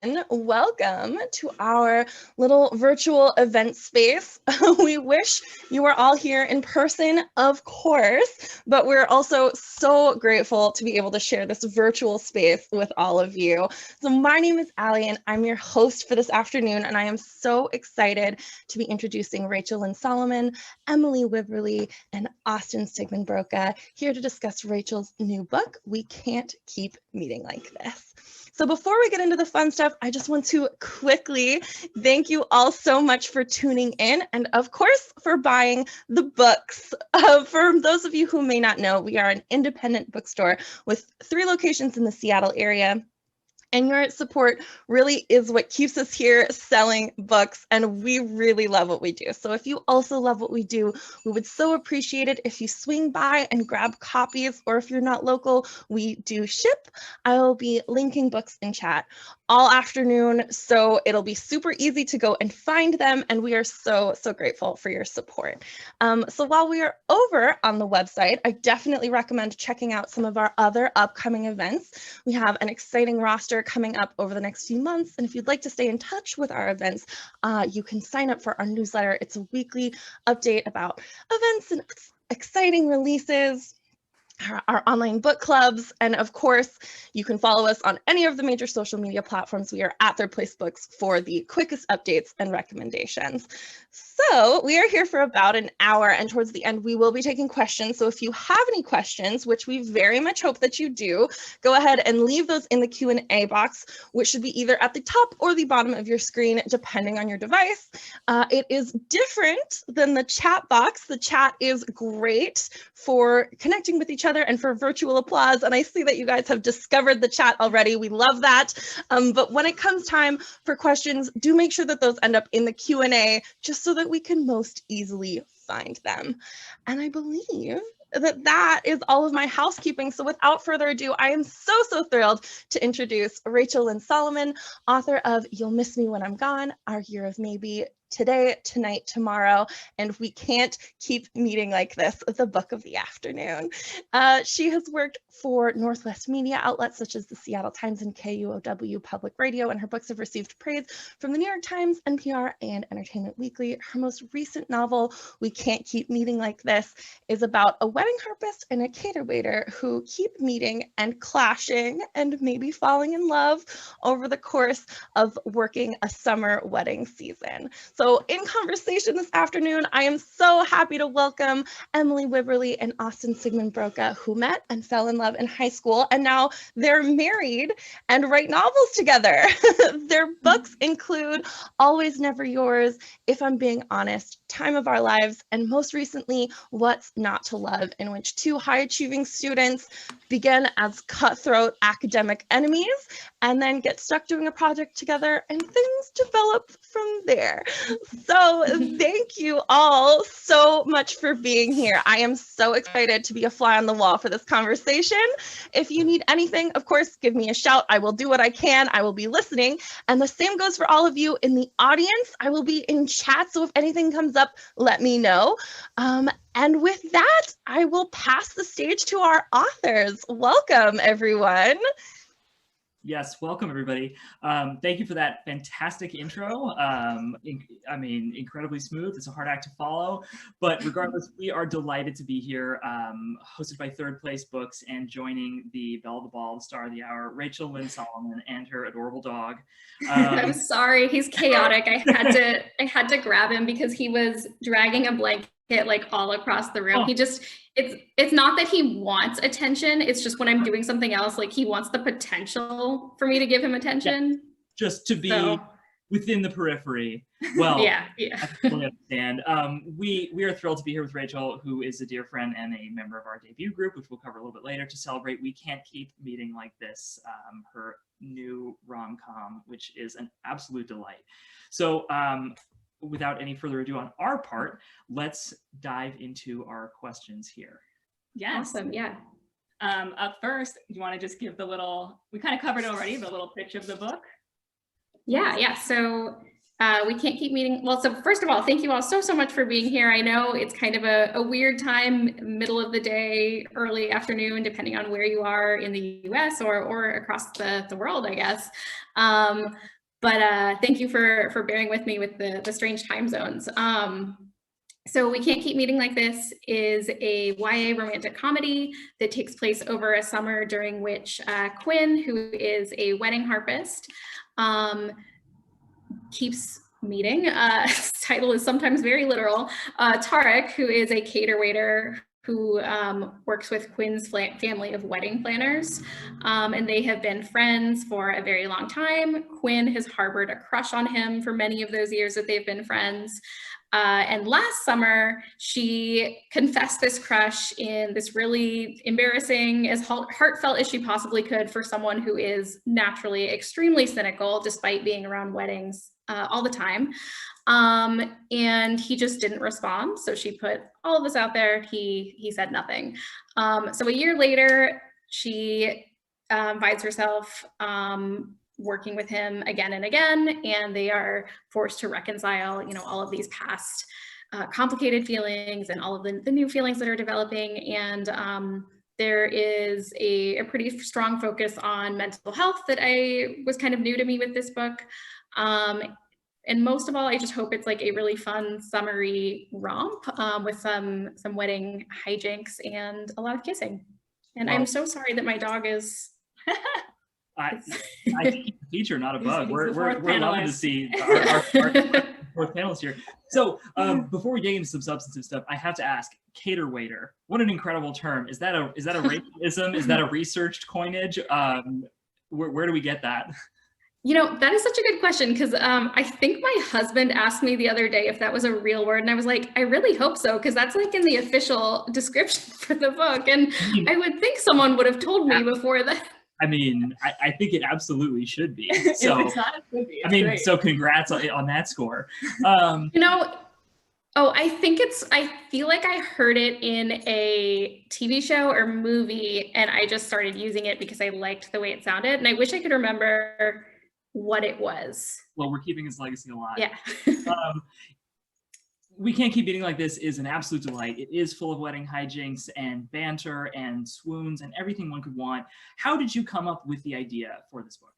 And welcome to our little virtual event space. We wish you were all here in person, of course, but we're also so grateful to be able to share this virtual space with all of you. So my name is Allie and I'm your host for this afternoon, and I am so excited to be introducing Rachel Lynne Solomon, Emily Wibberley, and Siegemund-Broka here to discuss Rachel's new book, We Can't Keep Meeting Like This. So before we get into the fun stuff, I just want to quickly thank you all so much for tuning in and, of course, for buying the books. For those of you who may not know, we are an independent bookstore with 3 locations in the Seattle area. And your support really is what keeps us here selling books, and we really love what we do. So if you also love what we do, we would so appreciate it if you swing by and grab copies, or if you're not local, we do ship. I will be linking books in chat all afternoon, so it'll be super easy to go and find them, and we are so grateful for your support. So while we are over on the website, I definitely recommend checking out some of our other upcoming events. We have an exciting roster coming up over the next few months, and if you'd like to stay in touch with our events, you can sign up for our newsletter. It's a weekly update about events and exciting releases, our online book clubs, and of course, you can follow us on any of the major social media platforms. We are at Third Place Books for the quickest updates and recommendations. So we are here for about an hour, and towards the end, we will be taking questions. So if you have any questions, which we very much hope that you do, go ahead and leave those in the Q&A box, which should be either at the top or the bottom of your screen, depending on your device. It is different than the chat box. The chat is great for connecting with each other and for virtual applause. And I see that you guys have discovered the chat already. We love that. But when it comes time for questions, do make sure that those end up in the Q&A, just so that we can most easily find them. And I believe that is all of my housekeeping. So without further ado, I am so thrilled to introduce Rachel Lynne Solomon, author of You'll Miss Me When I'm Gone, Our Year of Maybe, Today, Tonight, Tomorrow, and We Can't Keep Meeting Like This, the book of the afternoon. She has worked for Northwest media outlets such as the Seattle Times and KUOW Public Radio, and her books have received praise from the New York Times, NPR, and Entertainment Weekly. Her most recent novel, We Can't Keep Meeting Like This, is about a wedding harpist and a cater waiter who keep meeting and clashing and maybe falling in love over the course of working a summer wedding season. So in conversation this afternoon, I am so happy to welcome Emily Wibberley and Siegemund-Broka, who met and fell in love in high school, and now they're married and write novels together. Their books include Always Never Yours, If I'm Being Honest, Time of Our Lives, and most recently, What's Not to Love, in which 2 high-achieving students begin as cutthroat academic enemies and then get stuck doing a project together, and things develop from there. So thank you all so much for being here. I am so excited to be a fly on the wall for this conversation. If you need anything, of course, give me a shout. I will do what I can. I will be listening. And the same goes for all of you in the audience. I will be in chat, so if anything comes up, let me know. And with that, I will pass the stage to our authors. Welcome, everyone. Yes, welcome everybody. Thank you for that fantastic intro. I mean, incredibly smooth. It's a hard act to follow, but regardless, we are delighted to be here, hosted by Third Place Books, and joining the belle of the ball, the star of the hour, Rachel Lynne Solomon and her adorable dog. I'm sorry, he's chaotic. I had to grab him because he was dragging a blanket like all across the room. Oh. It's not that he wants attention, it's just when I'm doing something else, like he wants the potential for me to give him attention. Yeah, just to be within the periphery. Well, yeah. I totally understand. We are thrilled to be here with Rachel, who is a dear friend and a member of our debut group, which we'll cover a little bit later, to celebrate We Can't Keep Meeting Like This, her new rom-com, which is an absolute delight. So without any further ado on our part, let's dive into our questions here. Yes. Awesome, yeah. Up first, you want to just give the little, we kind of covered already, the little pitch of the book? Yeah. So We can't keep meeting. Well, so first of all, thank you all so much for being here. I know it's kind of a weird time, middle of the day, early afternoon, depending on where you are in the US or across the world, I guess. But thank you for bearing with me with the strange time zones. So We Can't Keep Meeting Like This is a YA romantic comedy that takes place over a summer during which Quinn, who is a wedding harpist, keeps meeting. His title is sometimes very literal. Tarek, who is a cater waiter who works with Quinn's family of wedding planners, and they have been friends for a very long time. Quinn has harbored a crush on him for many of those years that they've been friends. And last summer, she confessed this crush in this really embarrassing, as heartfelt as she possibly could for someone who is naturally extremely cynical, despite being around weddings all the time. And he just didn't respond. So she put all of this out there. He said nothing. So a year later, she finds herself working with him again and again, and they are forced to reconcile, all of these past complicated feelings and all of the new feelings that are developing. And there is a pretty strong focus on mental health that was kind of new to me with this book. And most of all, I just hope it's like a really fun, summery romp with some wedding hijinks and a lot of kissing. And I'm so sorry that my dog is... I think it's a feature, not a bug. We're loving to see our fourth panelist here. So before we dig into some substantive stuff, I have to ask, cater waiter. What an incredible term. Is that a racism? Is that a researched coinage? Where do we get that? That is such a good question, because I think my husband asked me the other day if that was a real word, and I was like, I really hope so, because that's like in the official description for the book, and I would think someone would have told me before that. I mean, I think it absolutely should be. So, it's not, it should be. It's great. So congrats on that score. I feel like I heard it in a TV show or movie, and I just started using it because I liked the way it sounded, and I wish I could remember what it was. Well, we're keeping his legacy alive. Yeah. We Can't Keep Meeting Like This is an absolute delight. It is full of wedding hijinks and banter and swoons and everything one could want. How did you come up with the idea for this book?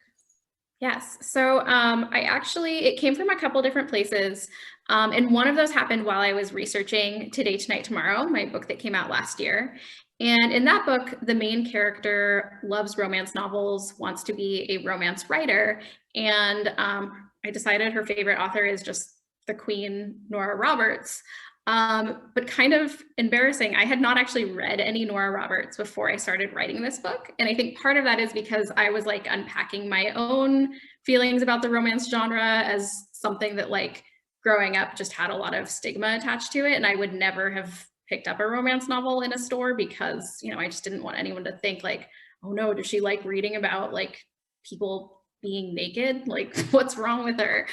Yes, so it came from a couple different places. And one of those happened while I was researching Today, Tonight, Tomorrow, my book that came out last year. And in that book, the main character loves romance novels, wants to be a romance writer. And I decided her favorite author is just the Queen, Nora Roberts. But kind of embarrassing, I had not actually read any Nora Roberts before I started writing this book. And I think part of that is because I was like unpacking my own feelings about the romance genre as something that like growing up just had a lot of stigma attached to it. And I would never have picked up a romance novel in a store because, I just didn't want anyone to think like, oh no, does she like reading about like people being naked? Like, what's wrong with her?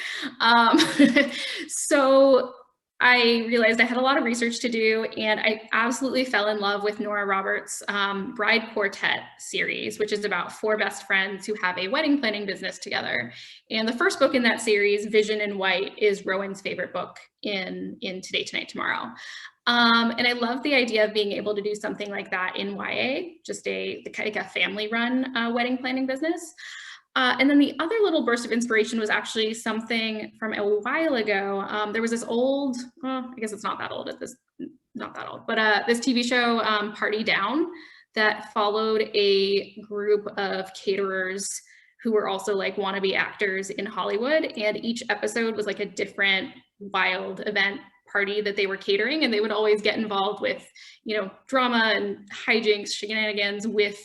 So I realized I had a lot of research to do, and I absolutely fell in love with Nora Roberts' Bride Quartet series, which is about 4 best friends who have a wedding planning business together. And the first book in that series, Vision in White, is Rowan's favorite book in Today, Tonight, Tomorrow. And I love the idea of being able to do something like that in YA, just like a family-run wedding planning business. And then the other little burst of inspiration was actually something from a while ago. There was this old, I guess it's not that old but this TV show, Party Down, that followed a group of caterers who were also like wannabe actors in Hollywood. And each episode was like a different wild event party that they were catering. And they would always get involved with, drama and hijinks, shenanigans with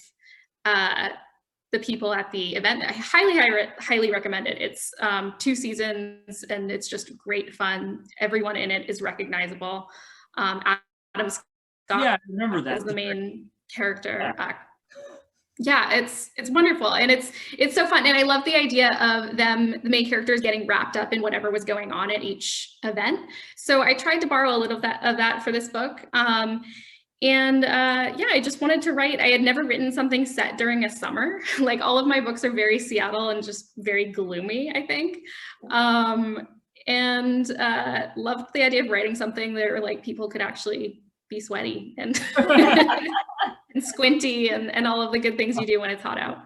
the people at the event. I highly recommend it. It's 2 seasons and it's just great fun. Everyone in it is recognizable. Adam Scott, I remember that is the main character. Yeah, it's wonderful, and it's so fun, and I love the idea of the main characters getting wrapped up in whatever was going on at each event. So I tried to borrow a little of that for this book. I just wanted to write. I had never written something set during a summer. Like all of my books are very Seattle and just very gloomy, I think. and loved the idea of writing something that like people could actually be sweaty and, and squinty and all of the good things you do when it's hot out.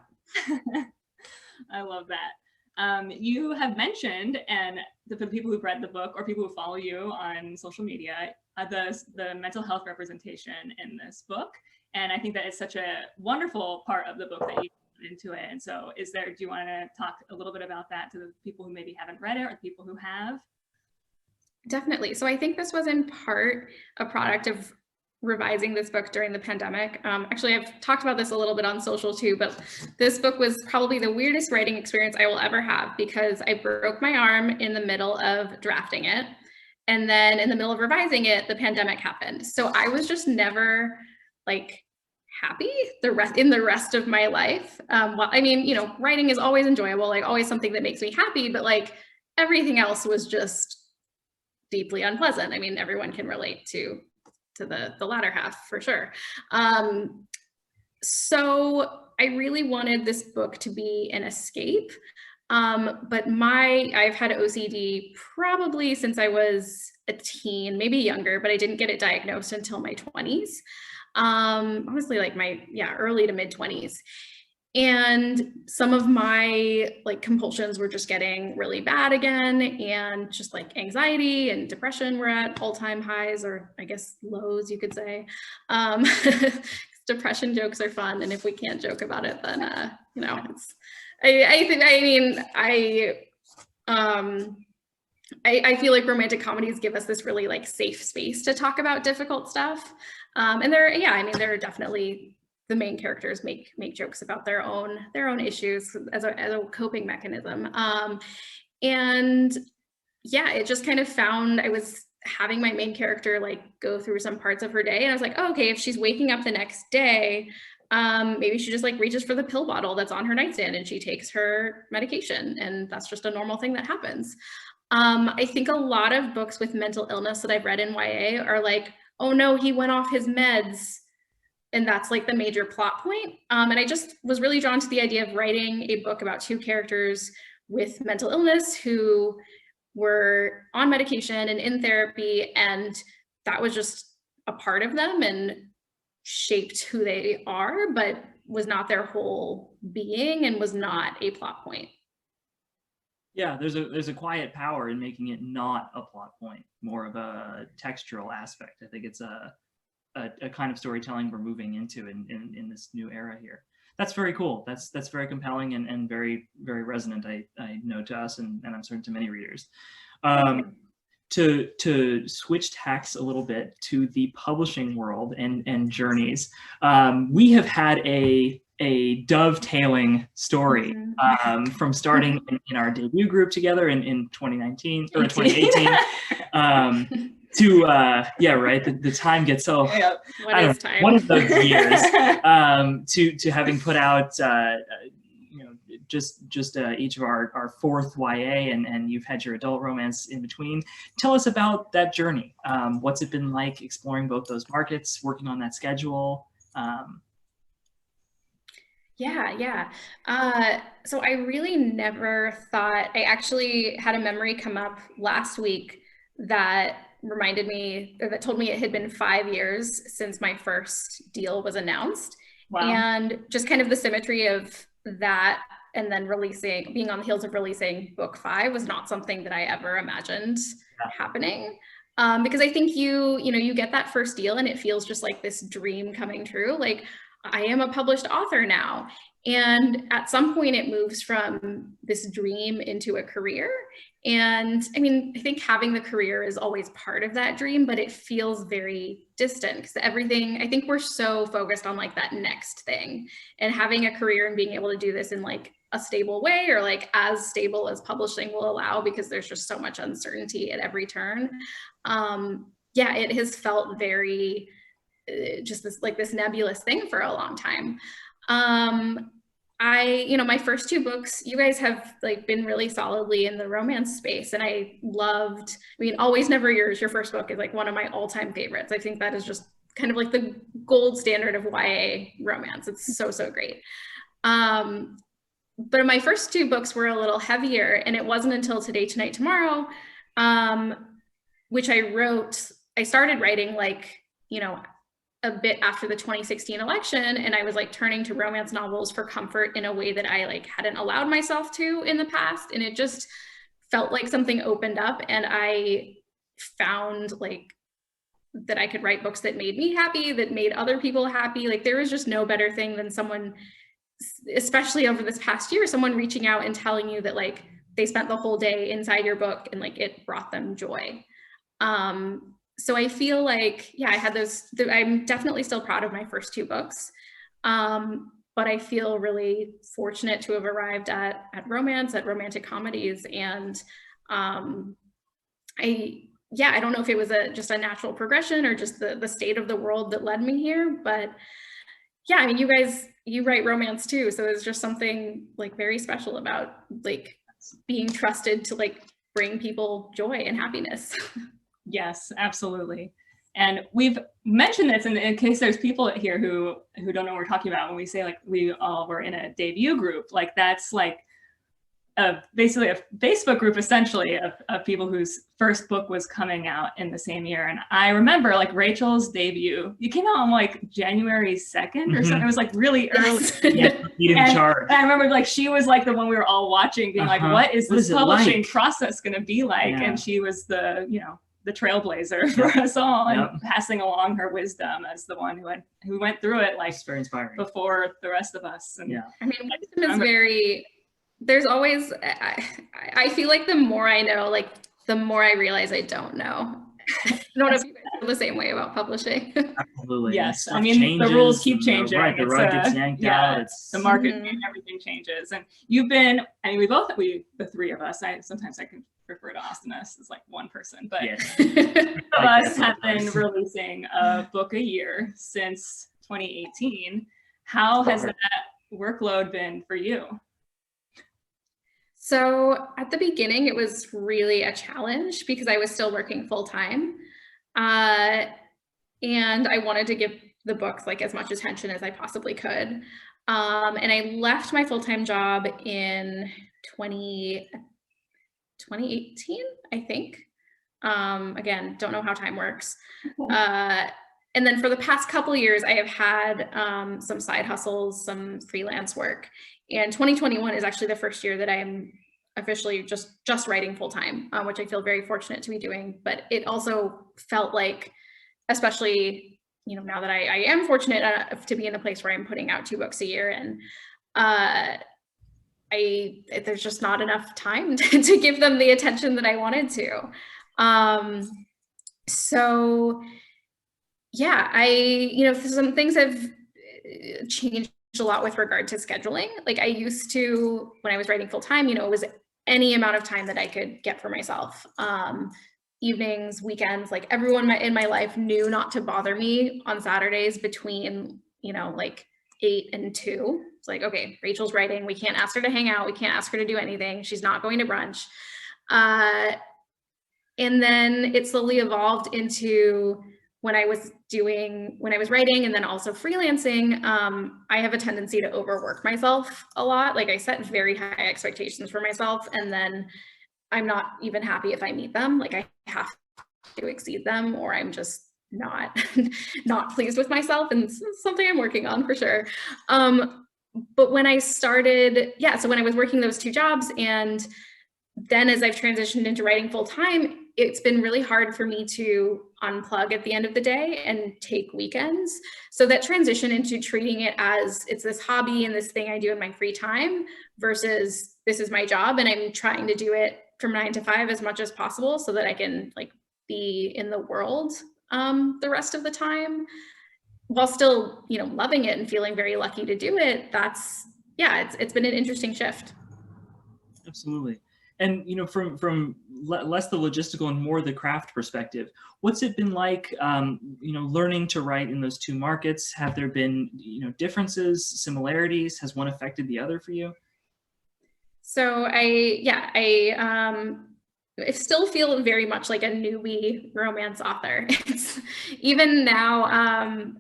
I love that. You have mentioned, and the people who've read the book or people who follow you on social media, the mental health representation in this book. And I think that is such a wonderful part of the book that you put into it. And so do you want to talk a little bit about that to the people who maybe haven't read it or the people who have? Definitely. So I think this was in part a product of revising this book during the pandemic. Actually, I've talked about this a little bit on social too, but this book was probably the weirdest writing experience I will ever have because I broke my arm in the middle of drafting it. And then in the middle of revising it, the pandemic happened. So I was just never like happy in the rest of my life. Well, I mean, writing is always enjoyable, like always something that makes me happy, but like everything else was just deeply unpleasant. I mean, everyone can relate to the latter half for sure. So I really wanted this book to be an escape. But I've had OCD probably since I was a teen, maybe younger, but I didn't get it diagnosed until my 20s. Honestly, like my early to mid 20s. And some of my like compulsions were just getting really bad again, and just like anxiety and depression were at all-time highs, or I guess lows, you could say. Depression jokes are fun, and if we can't joke about it, then it's. I feel like romantic comedies give us this really like safe space to talk about difficult stuff, and there are definitely. The main characters make jokes about their own issues as a coping mechanism. And yeah, it just kind of found I was having my main character like go through some parts of her day, and I was like, oh, okay, if she's waking up the next day, maybe she just like reaches for the pill bottle that's on her nightstand and she takes her medication, and that's just a normal thing that happens. I think a lot of books with mental illness that I've read in YA are like, oh no, he went off his meds. And that's like the major plot point. And I just was really drawn to the idea of writing a book about two characters with mental illness who were on medication and in therapy. And that was just a part of them and shaped who they are, but was not their whole being and was not a plot point. Yeah, there's a quiet power in making it not a plot point, more of a textural aspect. I think it's a kind of storytelling we're moving into in this new era here. That's very cool. That's very compelling and very, very resonant, I know, to us, and I'm certain to many readers. To switch tacks a little bit to the publishing world and journeys, we have had a dovetailing story from starting in our debut group together in 2019 or 2018 to the time gets so one of those years to having put out just each of our fourth YA, and you've had your adult romance in between. Tell us about that journey. What's it been like exploring both those markets, working on that schedule? So I really never thought, I actually had a memory come up last week that reminded me, or that told me it had been 5 years since my first deal was announced. Wow. And just kind of the symmetry of that, and then being on the heels of releasing book 5 was not something that I ever imagined happening. Because I think you get that first deal and it feels just like this dream coming true. Like, I am a published author now. And at some point it moves from this dream into a career. And I mean, I think having the career is always part of that dream, but it feels very distant because everything, I think we're so focused on like that next thing, and having a career and being able to do this in like a stable way, or like as stable as publishing will allow, because there's just so much uncertainty at every turn. It has felt very just this nebulous thing for a long time. My first 2 books, you guys have like been really solidly in the romance space, and I mean, Always Never Yours, your first book, is like one of my all-time favorites. I think that is just kind of like the gold standard of YA romance. It's so, so great. But my first 2 books were a little heavier, and it wasn't until Today, Tonight, Tomorrow which I started writing like, you know, a bit after the 2016 election, and I was like turning to romance novels for comfort in a way that I like hadn't allowed myself to in the past, and it just felt like something opened up, and I found like that I could write books that made me happy, that made other people happy. Like there was just no better thing than someone, especially over this past year, someone reaching out and telling you that like they spent the whole day inside your book and like it brought them joy. So I feel like, yeah, I had those, I'm definitely still proud of my first 2 books. But I feel really fortunate to have arrived at romance, at romantic comedies. And I don't know if it was just a natural progression or just the state of the world that led me here, but yeah, I mean, you write romance too. So there's just something like very special about like being trusted to like bring people joy and happiness. Yes, absolutely. And we've mentioned this in case there's people here who don't know what we're talking about when we say like we all were in a debut group. Like that's like basically a Facebook group essentially of people whose first book was coming out in the same year. And I remember like Rachel's debut, you came out on like January 2nd or something. It was like really early. And I remember like she was like the one we were all watching being like, what is this publishing process going to be like? Yeah. And she was the, you know, the trailblazer for us all, and passing along her wisdom as the one who went through it like very inspiring before the rest of us. And I mean, wisdom is very, there's always, I feel like the more I know, like the more I realize I don't know. I don't know if you guys feel the same way about publishing. Absolutely. Yes, I mean, the rules keep changing. Right, the rug gets yanked out. The market and everything changes. And you've been, I mean, the 3 of us, sometimes I can refer to Austin as like one person, but of us have been releasing a book a year since 2018. How has that workload been for you? So at the beginning, it was really a challenge because I was still working full time. And I wanted to give the books like as much attention as I possibly could. And I left my full-time job in 2018, I think. Again, don't know how time works. And then for the past couple of years, I have had some side hustles, some freelance work. And 2021 is actually the first year that I am officially just writing full time, which I feel very fortunate to be doing. But it also felt like, especially, you know, now that I am fortunate enough to be in a place where I'm putting out 2 books a year, and there's just not enough time to give them the attention that I wanted to. So yeah, you know, some things have changed a lot with regard to scheduling. Like I used to, when I was writing full time, you know, it was any amount of time that I could get for myself. Evenings, weekends, like everyone in my life knew not to bother me on Saturdays between, you know, like 8 and 2. It's like, okay, Rachel's writing. We can't ask her to hang out. We can't ask her to do anything. She's not going to brunch. And then it slowly evolved into when I was writing and then also freelancing, I have a tendency to overwork myself a lot. Like I set very high expectations for myself, and then I'm not even happy if I meet them. Like I have to exceed them, or I'm just not pleased with myself, and it's something I'm working on for sure. But when I started, so when I was working those 2 jobs, and then as I've transitioned into writing full time, it's been really hard for me to unplug at the end of the day and take weekends. So that transition into treating it as it's this hobby and this thing I do in my free time versus this is my job, and I'm trying to do it from 9 to 5 as much as possible so that I can like be in the world the rest of the time while still, you know, loving it and feeling very lucky to do it. It's been an interesting shift. Absolutely. And, you know, from less the logistical and more the craft perspective, what's it been like, you know, learning to write in those 2 markets? Have there been, you know, differences, similarities? Has one affected the other for you? So I still feel very much like a newbie romance author. It's, even now,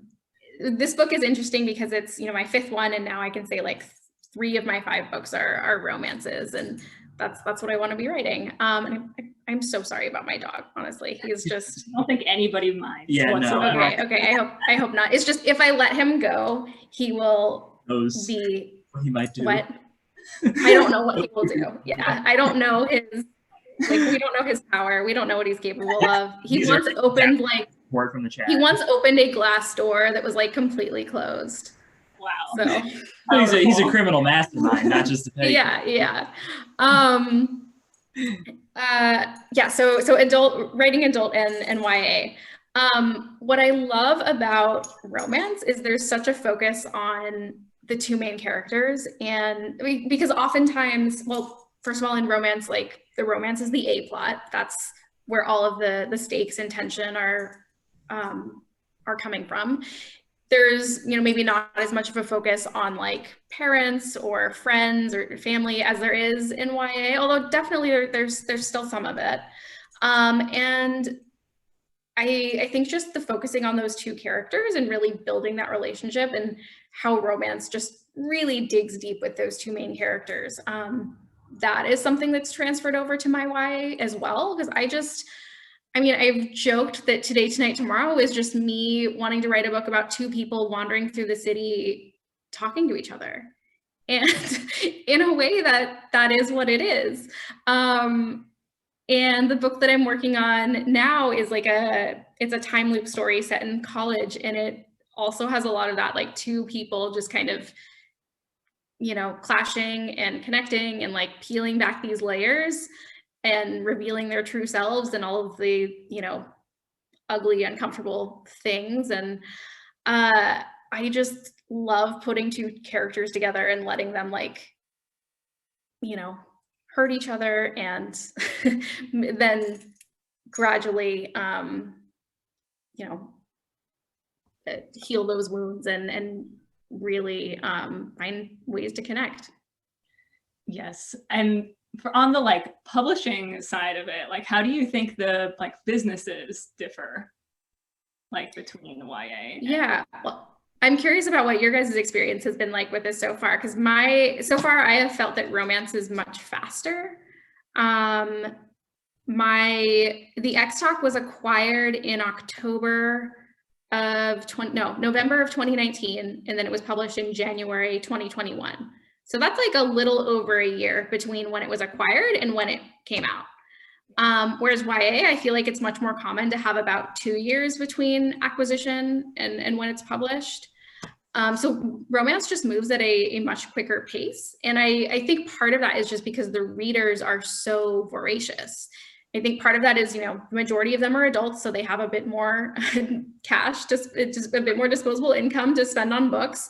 this book is interesting because it's, you know, my 5th one, and now I can say like 3 of my 5 books are romances. And that's what I want to be writing. And I'm so sorry about my dog, honestly. He's just, I don't think anybody minds. Yeah, whatsoever. no. Okay. I hope not. It's just, if I let him go, he will be what he might do. What? I don't know what he will do. Yeah, I don't know his, like, we don't know his power. We don't know what he's capable of. He once opened word from the chat. He once opened a glass door that was like completely closed. Wow. So he's a criminal mastermind, not just a petty. Yeah. So writing adult and YA. What I love about romance is there's such a focus on the two main characters, and because oftentimes, well, first of all, in romance, like the romance is the A plot. That's where all of the stakes and tension are coming from. There's, maybe not as much of a focus on like parents or friends or family as there is in YA, although definitely there's still some of it. And I think just the focusing on those two characters and really building that relationship, and how romance just really digs deep with those two main characters. That is something that's transferred over to my YA as well, because I've joked that Today, Tonight, Tomorrow is just me wanting to write a book about two people wandering through the city, talking to each other. And in a way that is what it is. And the book that I'm working on now is it's a time loop story set in college. And it also has a lot of that, like two people just kind of, clashing and connecting and like peeling back these layers and revealing their true selves and all of the, ugly, uncomfortable things. And I just love putting two characters together and letting them hurt each other, and then gradually, heal those wounds and really find ways to connect. Yes. And on the publishing side of it, how do you think the businesses differ between the YA? Yeah, well, I'm curious about what your guys' experience has been like with this so far, because so far I have felt that romance is much faster. The X Talk was acquired in November of 2019, and then it was published in January 2021. So that's a little over a year between when it was acquired and when it came out. Whereas YA, I feel like it's much more common to have about 2 years between acquisition and when it's published. So romance just moves at a much quicker pace. And I think part of that is just because the readers are so voracious. I think part of that is, the majority of them are adults, so they have a bit more cash, just a bit more disposable income to spend on books.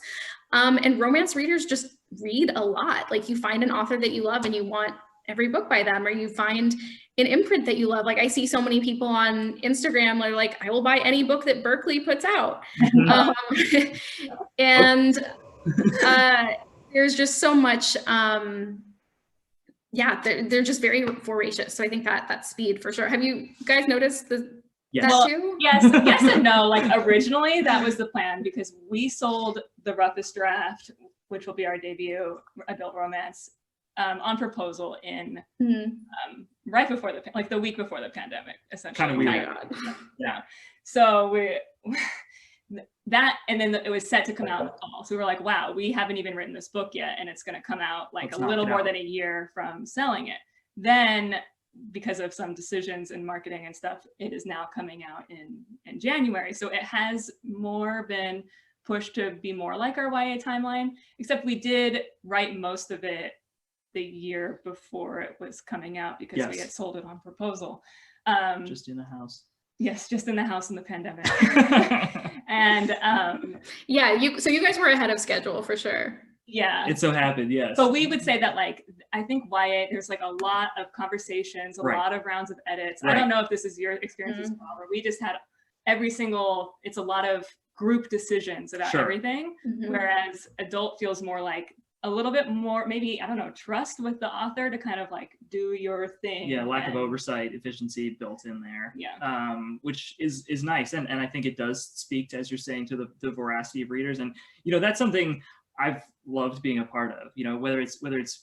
And romance readers just read a lot. You find an author that you love and you want every book by them, or you find an imprint that you love. I see so many people on Instagram are like, I will buy any book that Berkeley puts out. And there's just so much, they're just very voracious. So I think that speed for sure. Have you guys noticed that too? Yes and no. Originally that was the plan, because we sold the roughest draft, which will be our debut adult romance, on proposal in right before the week before the pandemic, essentially. Kind of weird. Yeah. So and then it was set to come out in the fall. So we were like, wow, we haven't even written this book yet, and it's going to come out a little more than a year from selling it. Then, because of some decisions in marketing and stuff, it is now coming out in January. So it has more been pushed to be more like our YA timeline, except we did write most of it the year before it was coming out, because we had sold it on proposal. Just in the house. Yes, just in the house in the pandemic. And so you guys were ahead of schedule for sure. Yeah. It so happened, yes. But we would say that I think YA, there's a lot of conversations, a lot of rounds of edits. I don't know if this is your experience as well, where we just had it's a lot of group decisions about everything. Whereas adult feels more a little bit more, maybe, I don't know, trust with the author to kind of do your thing. Yeah, lack of oversight, efficiency built in there. Yeah. Which is nice. And I think it does speak to, as you're saying, to the voracity of readers. And, that's something I've loved being a part of, you know, whether it's,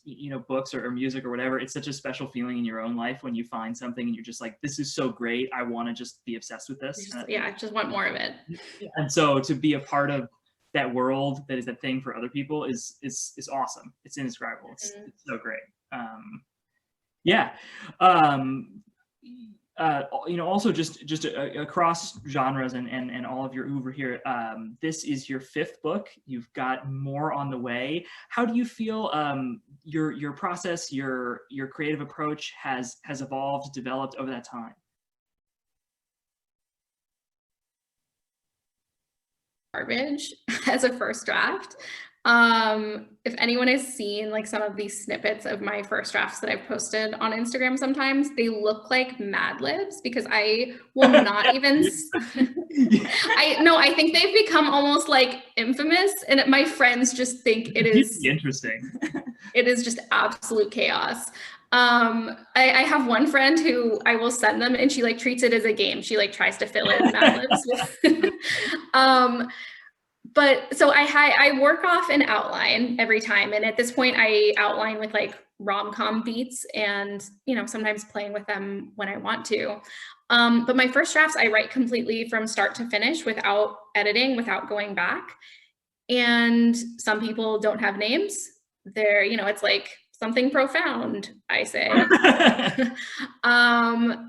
you know, books or music or whatever. It's such a special feeling in your own life when you find something and you're just like, this is so great. I want to just be obsessed with this. I just want more of it. And so to be a part of that world that is that thing for other people is awesome. It's indescribable. It's so great. You know, also just across genres and all of your oeuvre here, this is your 5th book. You've got more on the way. How do you feel your process, your creative approach has evolved, developed over that time? Garbage as a first draft. If anyone has seen like some of these snippets of my first drafts that I've posted on Instagram, sometimes they look like Mad Libs because I will not even I think they've become almost like infamous, and my friends just think it is interesting. It is just absolute chaos. I have one friend who I will send them and she like treats it as a game. She like tries to fill in Mad Libs. But so I work off an outline every time. And at this point I outline with like rom-com beats and, you know, sometimes playing with them when I want to. But my first drafts, I write completely from start to finish without editing, without going back. And some people don't have names. They're, you know, it's like something profound, I say.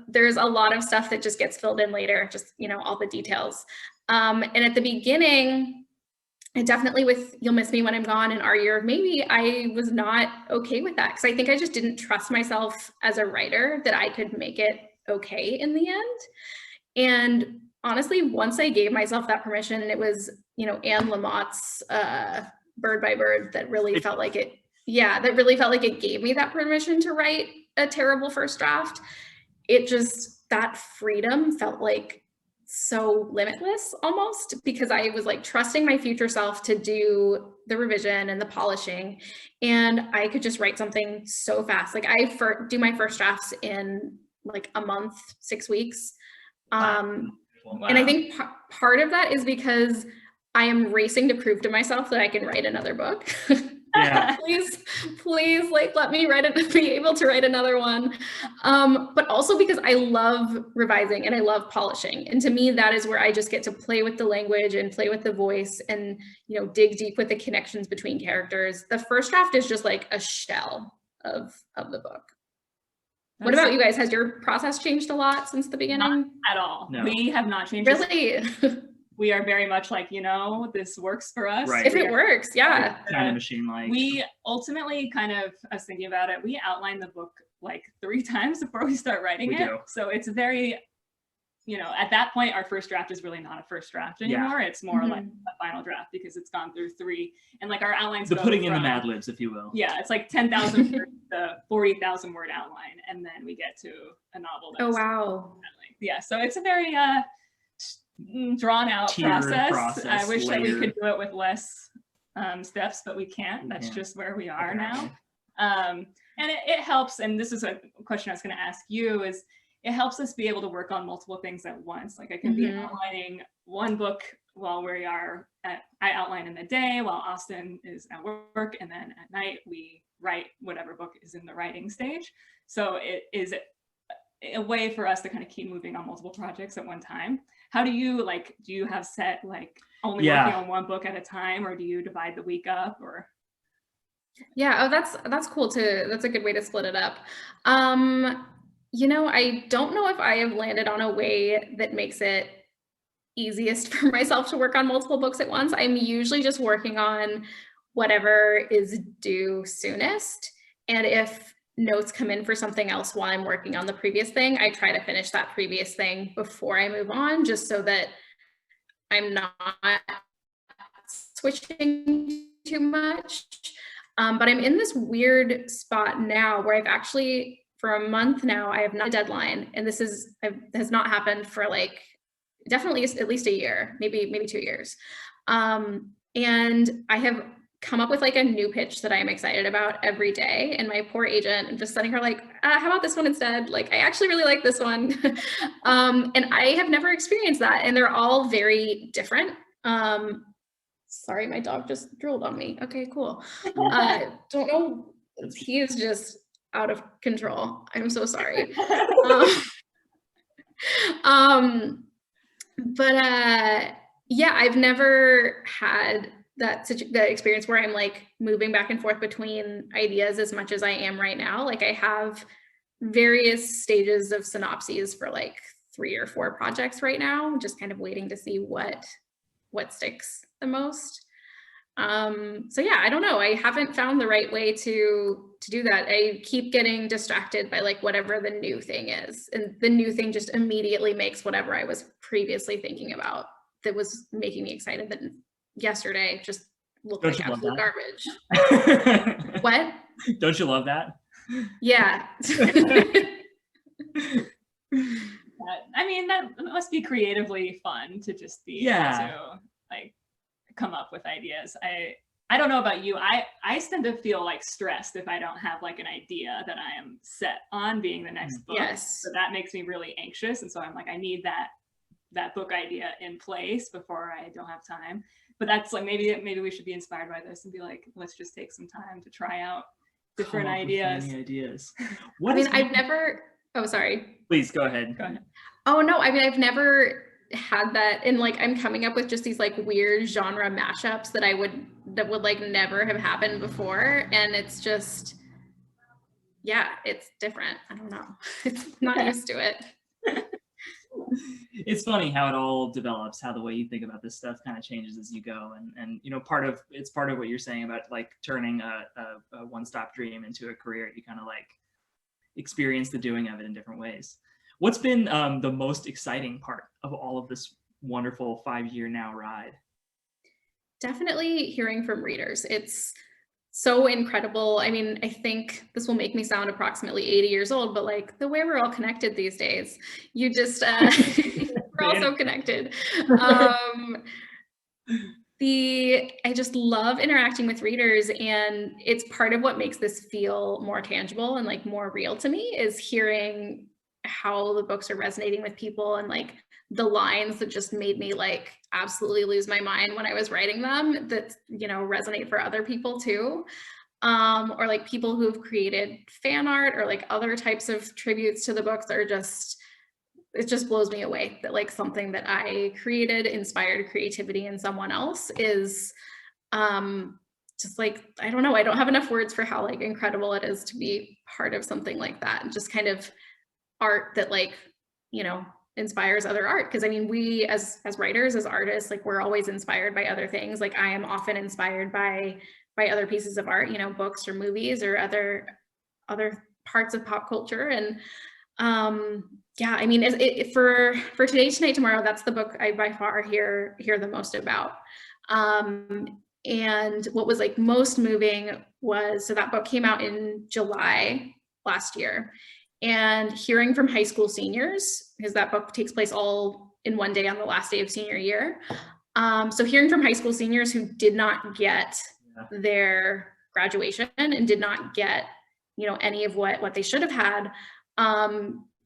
There's a lot of stuff that just gets filled in later, just, you know, all the details. And at the beginning, and definitely with You'll Miss Me When I'm Gone and Our Year of Maybe, I was not okay with that because I think I just didn't trust myself as a writer that I could make it okay in the end. And honestly, once I gave myself that permission, and it was, you know, Anne Lamott's Bird by Bird that really felt like it, that really felt like it gave me that permission to write a terrible first draft. It just, that freedom felt like so limitless almost, because I was like trusting my future self to do the revision and the polishing, and I could just write something so fast. Like I do my first drafts in like a month, 6 weeks. Wow. And I think part of that is because I am racing to prove to myself that I can write another book. Yeah. please, like, let me be able to write another one. But also because I love revising and I love polishing. And to me, that is where I just get to play with the language and play with the voice and, you know, dig deep with the connections between characters. The first draft is just like a shell of the book. What about you guys? Has your process changed a lot since the beginning? Not at all. No. We have not changed. Really? We are very much like, you know, this works for us. Right. If it works, yeah. Kind of machine-like. We ultimately kind of, I was thinking about it, we outline the book like 3 times before we start writing it. So it's very, you know, at that point, our first draft is really not a first draft anymore. Yeah. It's more like a final draft because it's gone through 3. And like our outlines putting in the Mad Libs, if you will. Yeah, it's like 10,000 words to 40,000 word outline. And then we get to a novel. Oh, wow. Yeah, so it's a very drawn out process. I wish that we could do it with less steps, but we can't. That's just where we are now. And it helps, and this is a question I was going to ask you, is it helps us be able to work on multiple things at once. Like I can be outlining one book while we are I outline in the day while Austin is at work, and then at night we write whatever book is in the writing stage. So it is a way for us to kind of keep moving on multiple projects at one time. How do you do you have set like only working on one book at a time, or do you divide the week up, or? Yeah, oh, that's cool too. That's a good way to split it up. You know, I don't know if I have landed on a way that makes it easiest for myself to work on multiple books at once. I'm usually just working on whatever is due soonest. And if notes come in for something else while I'm working on the previous thing, I try to finish that previous thing before I move on, just so that I'm not switching too much. But I'm in this weird spot now where I've actually, for a month now, I have not a deadline. And this has not happened for like, definitely at least a year, maybe 2 years. And I have come up with like a new pitch that I'm excited about every day. And my poor agent, I'm just sending her like, how about this one instead? Like, I actually really like this one. And I have never experienced that. And they're all very different. Sorry, my dog just drooled on me. Okay, cool. Don't know. He is just out of control. I'm so sorry. Yeah, I've never had that experience where I'm like moving back and forth between ideas as much as I am right now. Like I have various stages of synopses for like 3 or 4 projects right now, just kind of waiting to see what sticks the most. So yeah, I don't know. I haven't found the right way to do that. I keep getting distracted by like whatever the new thing is. And the new thing just immediately makes whatever I was previously thinking about that was making me excited that yesterday just looked like absolute garbage. What? Don't you love that? Yeah. I mean, that must be creatively fun to just be able to like come up with ideas. I don't know about you. I tend to feel like stressed if I don't have like an idea that I am set on being the next book. Yes. So that makes me really anxious. And so I'm like, I need that book idea in place before I don't have time. But that's like, maybe we should be inspired by this and be like, let's just take some time to try out different ideas. Any ideas. I've never, oh, sorry. Please go ahead. Oh no, I mean, I've never had that, and like I'm coming up with just these like weird genre mashups that would like never have happened before, and it's just, yeah, it's different. I don't know. It's not used to it. It's funny how it all develops, how the way you think about this stuff kind of changes as you go, and you know, part of what you're saying about like turning a one-stop dream into a career. You kind of like experience the doing of it in different ways. What's been the most exciting part of all of this wonderful 5-year now ride? Definitely hearing from readers. It's so incredible. I mean, I think this will make me sound approximately 80 years old, but like the way we're all connected these days, you just, we're all so connected. I just love interacting with readers, and it's part of what makes this feel more tangible and like more real to me is hearing how the books are resonating with people, and like the lines that just made me like absolutely lose my mind when I was writing them that, you know, resonate for other people too. Or like people who've created fan art or like other types of tributes to the books are just, it just blows me away that like something that I created inspired creativity in someone else is just like, I don't know, I don't have enough words for how like incredible it is to be part of something like that, and just kind of art that like, you know, inspires other art. Because I mean, we as writers, as artists, like we're always inspired by other things. Like I am often inspired by other pieces of art, you know, books or movies or other parts of pop culture. And yeah, I mean, for Today, Tonight, Tomorrow, that's the book I by far hear the most about. And what was like most moving was, so that book came out in July last year, and hearing from high school seniors, because that book takes place all in one day on the last day of senior year. So hearing from high school seniors who did not get their graduation and did not get, you know, any of what they should have had,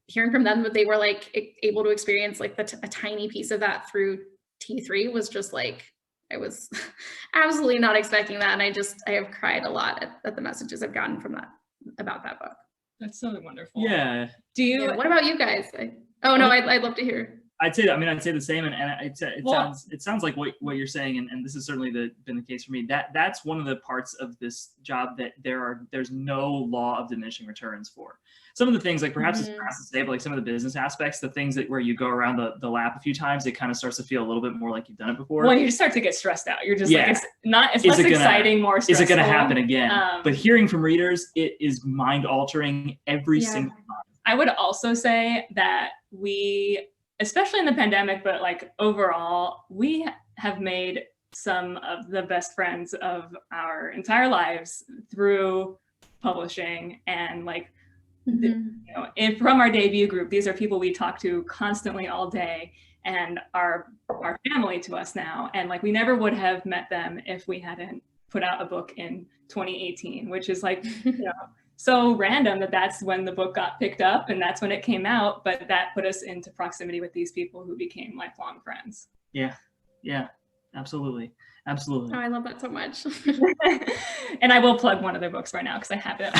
hearing from them that they were like able to experience like a tiny piece of that through T3 was just like, I was absolutely not expecting that. And I have cried a lot at the messages I've gotten from that, about that book. That's so wonderful. Yeah. What about you guys? I'd love to hear. I'd say the same, and it sounds like what you're saying, and this has certainly been the case for me. That's one of the parts of this job that there's no law of diminishing returns for. Some of the things, like perhaps it's fast to say, but like some of the business aspects, the things that where you go around the lap a few times, it kind of starts to feel a little bit more like you've done it before. Well, you start to get stressed out. You're just like, it's less exciting, more stressful. Is it going to happen again? But hearing from readers, it is mind altering every single time. I would also say that we, especially in the pandemic, but like overall, we have made some of the best friends of our entire lives through publishing, and like, you know, from our debut group, these are people we talk to constantly all day and are family to us now. And like, we never would have met them if we hadn't put out a book in 2018, which is like, you know, so random that's when the book got picked up and that's when it came out, but that put us into proximity with these people who became lifelong friends. Yeah. Absolutely. Absolutely. Oh, I love that so much. And I will plug one of their books right now because I have it.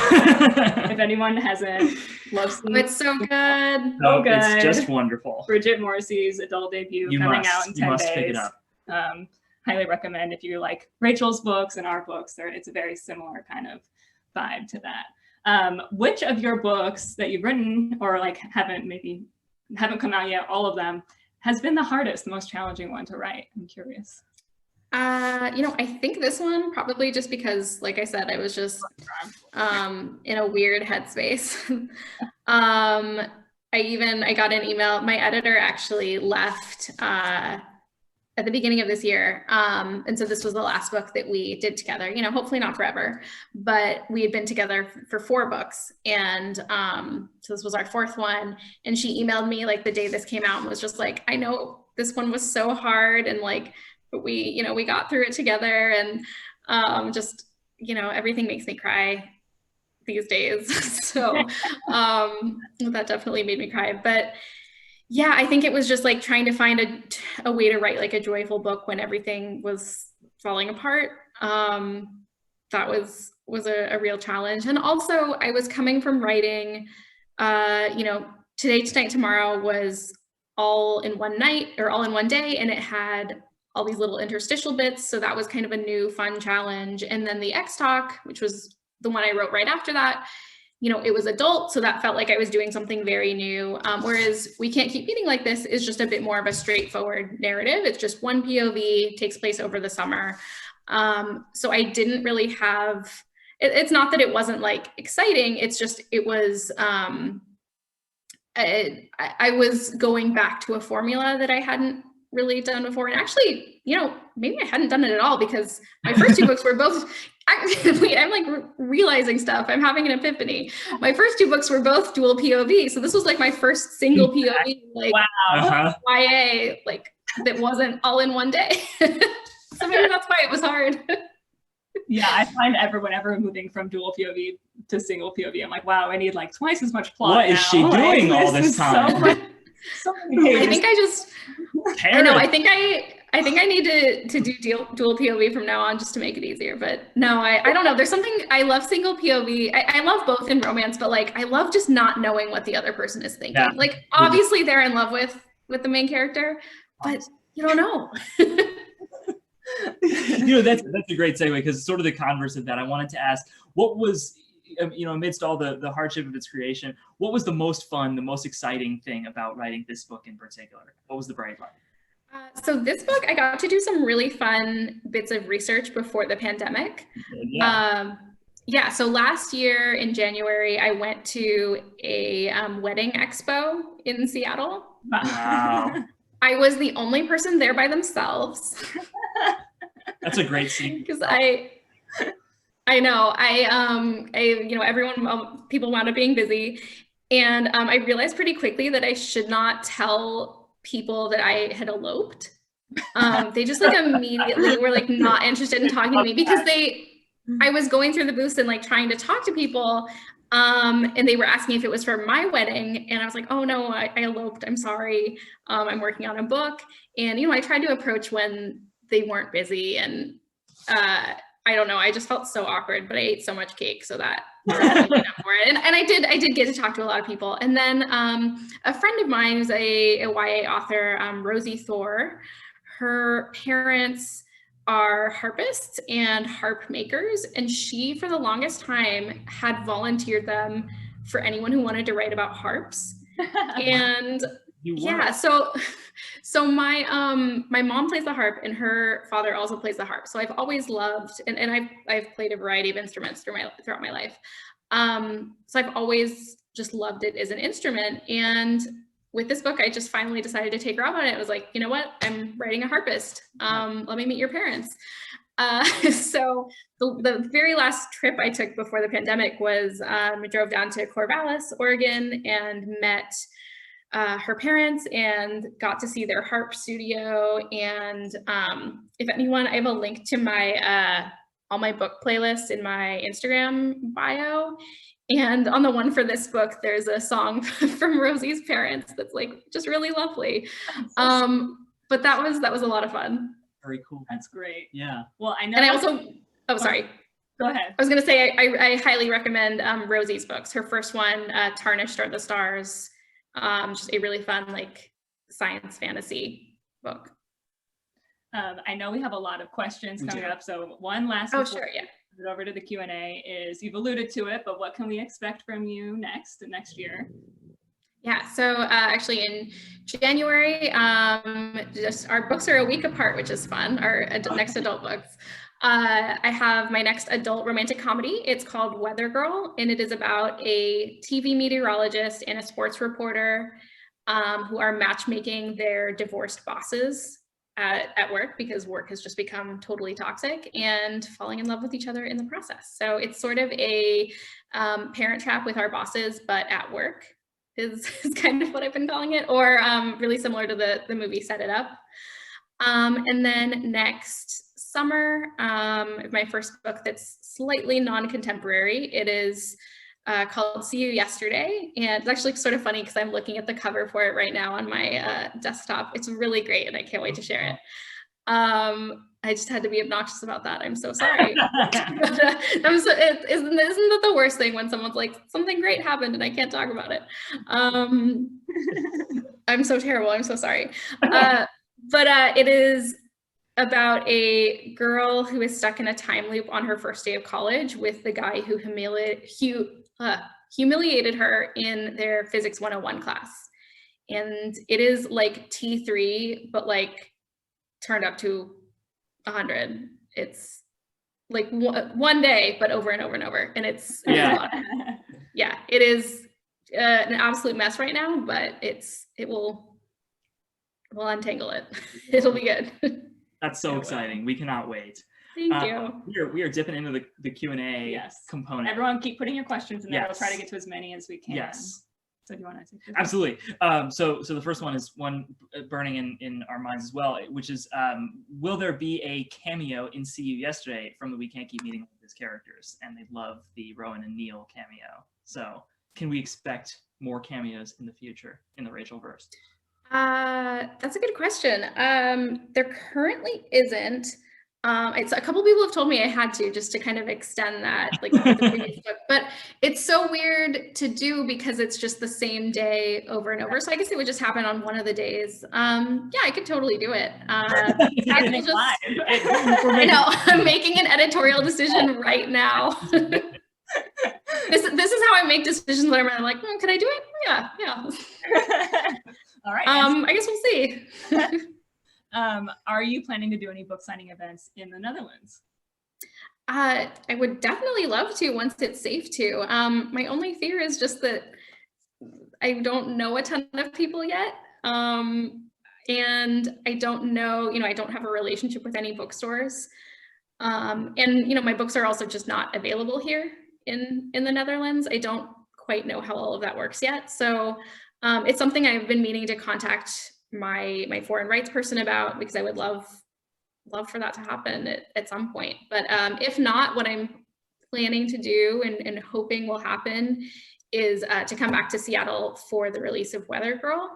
If anyone hasn't, it's so good. No, good. It's just wonderful. Bridget Morrissey's adult debut coming out in 10 days. You must pick it up. Highly recommend if you like Rachel's books and our books. It's a very similar kind of vibe to that. Which of your books that you've written or like haven't come out yet, all of them, has been the hardest, the most challenging one to write? I'm curious. I think this one probably just because, like I said, I was just in a weird headspace. I got an email. My editor actually left at the beginning of this year. And so this was the last book that we did together, hopefully not forever, but we had been together for 4 books. And so this was our 4th one. And she emailed me like the day this came out and was just like, I know this one was so hard. And like, but we got through it together, and everything makes me cry these days. So that definitely made me cry. But yeah, I think it was just like trying to find a way to write like a joyful book when everything was falling apart. That was a real challenge. And also I was coming from writing, Today, Tonight, Tomorrow was all in one night or all in one day, and it had all these little interstitial bits. So that was kind of a new fun challenge. And then the X Talk, which was the one I wrote right after that, it was adult. So that felt like I was doing something very new. Whereas We Can't Keep Meeting Like This is just a bit more of a straightforward narrative. It's just one POV, takes place over the summer. So I didn't really have, it's not that it wasn't like exciting. It's just, it was, I was going back to a formula that I hadn't really done before. And actually, maybe I hadn't done it at all, because my first 2 books were both, wait, I'm like realizing stuff. I'm having an epiphany. My first 2 books were both dual POV. So this was like my first single POV, like YA, like that wasn't all in one day. So maybe that's why it was hard. Yeah, I find whenever moving from dual POV to single POV, I'm like, wow, I need like twice as much plot. What is she doing all this time? So many pages. I think I just, I know, I think I need to do dual POV from now on just to make it easier. But no, I don't know. There's something, I love single POV. I love both in romance, but like, I love just not knowing what the other person is thinking. Yeah. Like, obviously they're in love with the main character, but you don't know. That's a great segue, because sort of the converse of that, I wanted to ask, what was, amidst all the hardship of its creation, what was the most fun, the most exciting thing about writing this book in particular? What was the bright light? So this book, I got to do some really fun bits of research before the pandemic. Yeah. So last year in January, I went to a wedding expo in Seattle. Wow. I was the only person there by themselves. That's a great scene. Because I know, people wound up being busy. And I realized pretty quickly that I should not tell people that I had eloped. They just like immediately were like not interested in talking to me, because I was going through the booths and like trying to talk to people. And they were asking if it was for my wedding. And I was like, oh no, I eloped, I'm sorry. I'm working on a book. And, I tried to approach when they weren't busy, and I don't know, I just felt so awkward, but I ate so much cake, so that for it. And I did get to talk to a lot of people. And then a friend of mine who's a YA author, Rosie Thor, her parents are harpists and harp makers, and she for the longest time had volunteered them for anyone who wanted to write about harps. And yeah, so my mom plays the harp, and her father also plays the harp. So I've always loved, and I've played a variety of instruments throughout my life. So I've always just loved it as an instrument. And with this book, I just finally decided to take her up on it. I was like, you know what? I'm writing a harpist. Let me meet your parents. So the very last trip I took before the pandemic was I drove down to Corvallis, Oregon, and met her parents and got to see their harp studio. And if anyone, I have a link to my all my book playlists in my Instagram bio. And on the one for this book, there's a song from Rosie's parents that's like just really lovely. But that was a lot of fun. Very cool. That's great. Yeah. Well, I know. And I also, oh, sorry. Go ahead. I was going to say, I highly recommend Rosie's books. Her first one, Tarnished Are the Stars, just a really fun, like, science fantasy book. I know we have a lot of questions coming up. So one last sure, yeah. Put it over to the Q&A is, you've alluded to it, but what can we expect from you next year? Yeah, so actually in January, just our books are a week apart, which is fun, our next adult books. I have my next adult romantic comedy. It's called Weather Girl, and it is about a TV meteorologist and a sports reporter who are matchmaking their divorced bosses at work, because work has just become totally toxic, and falling in love with each other in the process. So it's sort of a Parent Trap with our bosses, but at work is kind of what I've been calling it, or really similar to the movie Set It Up. And then next summer, my first book that's slightly non-contemporary. It is called See You Yesterday, and it's actually sort of funny because I'm looking at the cover for it right now on my desktop. It's really great, and I can't wait to share it. I just had to be obnoxious about that. I'm so sorry. But, isn't that the worst thing when someone's like, something great happened and I can't talk about it? I'm so terrible. I'm so sorry. But it is about a girl who is stuck in a time loop on her first day of college with the guy who humiliated her in their physics 101 class. And it is like T3, but like turned up to 100. It's like one day, but over and over and over. And it's yeah, it is an absolute mess right now, but we'll untangle it. It'll be good. That's so exciting. We cannot wait. Thank you. We are dipping into the Q&A component. Everyone keep putting your questions in there. We'll try to get to as many as we can. Yes. So do you want to take this? Absolutely. So the first one is one burning in our minds as well, which is, will there be a cameo in See You Yesterday from the We Can't Keep Meeting with His characters? And they love the Rowan and Neil cameo. So can we expect more cameos in the future in the Rachel verse? That's a good question. There currently isn't. It's a couple people have told me I had to, just to kind of extend that, like the previous book, but it's so weird to do because it's just the same day over and over. So I guess it would just happen on one of the days. Yeah, I could totally do it. I know, I'm making an editorial decision right now. This is how I make decisions when I'm like, can I do it? Yeah. All right. I guess we'll see. Are you planning to do any book signing events in the Netherlands? I would definitely love to once it's safe to. My only fear is just that I don't know a ton of people yet. And I don't know, I don't have a relationship with any bookstores. And, my books are also just not available here in the Netherlands. I don't quite know how all of that works yet. So it's something I've been meaning to contact my foreign rights person about, because I would love for that to happen at some point. But if not, what I'm planning to do and hoping will happen is to come back to Seattle for the release of Weather Girl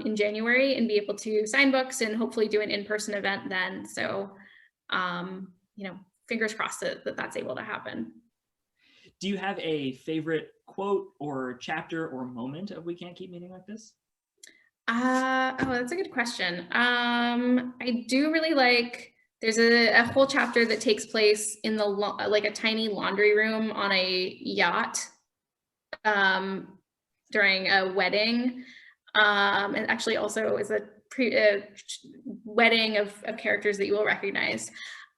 in January, and be able to sign books and hopefully do an in-person event then. So, fingers crossed that that's able to happen. Do you have a favorite quote or chapter or moment of We Can't Keep Meeting Like This? That's a good question. I do really like, there's a whole chapter that takes place in like a tiny laundry room on a yacht during a wedding. And actually also is a wedding of characters that you will recognize.